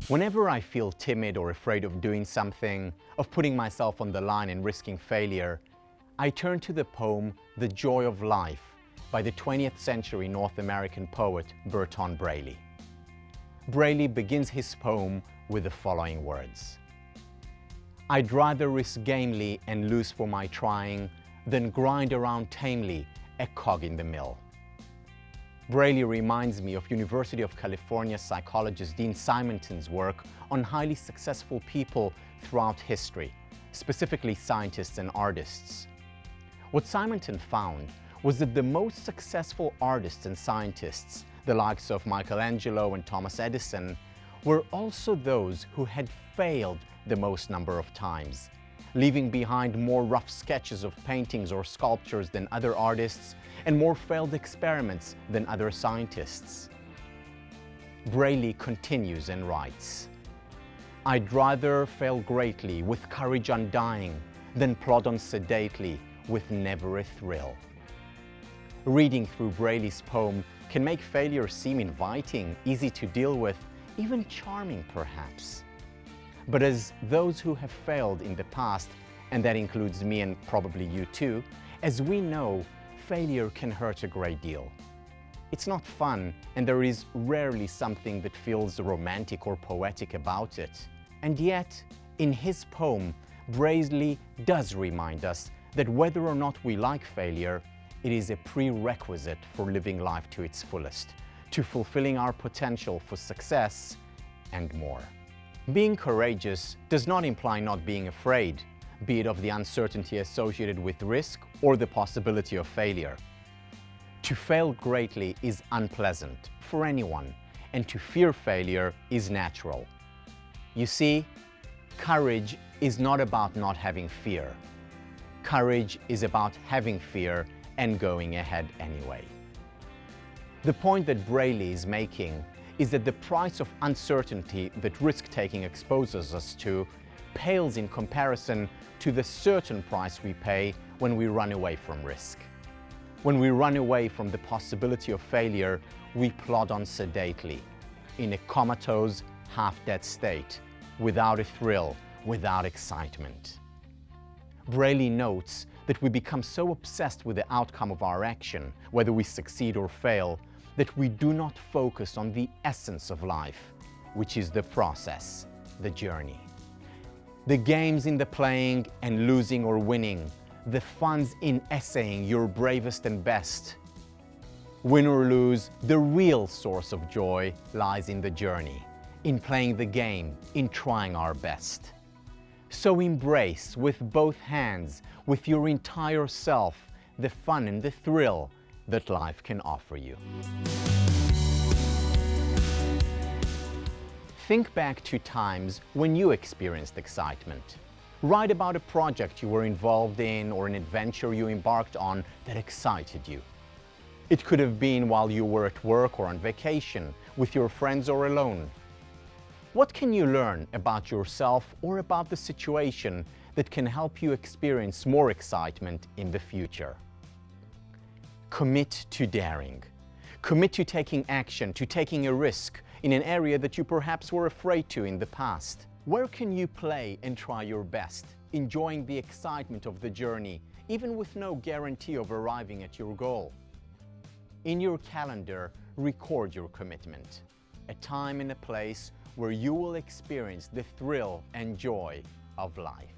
Whenever I feel timid or afraid of doing something, of putting myself on the line and risking failure, I turn to the poem The Joy of Life by the 20th century North American poet Berton Braley. Braley begins his poem with the following words: "I'd rather risk gamely and lose for my trying than grind around tamely, a cog in the mill." Braley reminds me of University of California psychologist Dean Simonton's work on highly successful people throughout history, specifically scientists and artists. What Simonton found was that the most successful artists and scientists, the likes of Michelangelo and Thomas Edison, were also those who had failed the most number of times, leaving behind more rough sketches of paintings or sculptures than other artists and more failed experiments than other scientists. Braley continues and writes, "I'd rather fail greatly with courage undying than plod on sedately with never a thrill." Reading through Braley's poem can make failure seem inviting, easy to deal with, even charming perhaps. But as those who have failed in the past, and that includes me and probably you too, as we know, failure can hurt a great deal. It's not fun, and there is rarely something that feels romantic or poetic about it. And yet, in his poem, Braley does remind us that whether or not we like failure, it is a prerequisite for living life to its fullest, to fulfilling our potential for success and more. Being courageous does not imply not being afraid, be it of the uncertainty associated with risk or the possibility of failure. To fail greatly is unpleasant for anyone, and to fear failure is natural. You see, courage is not about not having fear. Courage is about having fear and going ahead anyway. The point that Braley is making is that the price of uncertainty that risk-taking exposes us to pales in comparison to the certain price we pay when we run away from risk. When we run away from the possibility of failure, we plod on sedately, in a comatose, half-dead state, without a thrill, without excitement. Braley notes that we become so obsessed with the outcome of our action, whether we succeed or fail, that we do not focus on the essence of life, which is the process, the journey. The games in the playing and losing or winning, the fun's in essaying your bravest and best. Win or lose, the real source of joy lies in the journey, in playing the game, in trying our best. So embrace with both hands, with your entire self, the fun and the thrill that life can offer you. Think back to times when you experienced excitement. Write about a project you were involved in or an adventure you embarked on that excited you. It could have been while you were at work or on vacation, with your friends or alone. What can you learn about yourself or about the situation that can help you experience more excitement in the future? Commit to daring. Commit to taking action, to taking a risk in an area that you perhaps were afraid to in the past. Where can you play and try your best, enjoying the excitement of the journey, even with no guarantee of arriving at your goal? In your calendar, record your commitment, a time and a place where you will experience the thrill and joy of life.